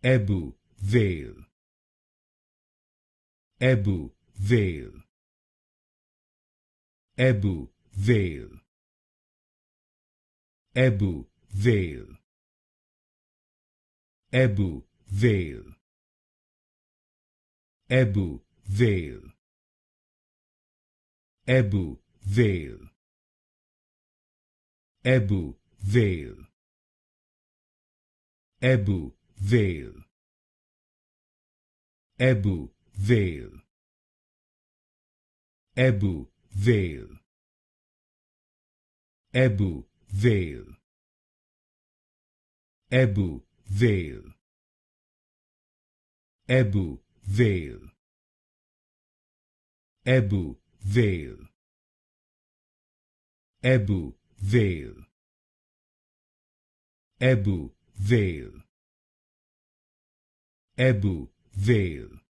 Ebbw Vale, Ebbw Vale, Ebbw Vale, Ebbw Vale, Ebbw Vale, Ebbw Vale, Ebbw Vale, Ebbw Vale, Ebbw Vale, Ebbw Vale, Ebbw Vale, Ebbw Vale, Ebbw Vale, Ebbw Vale, Ebbw Vale, Ebbw Vale, Ebbw Vale, Ebbw Vale,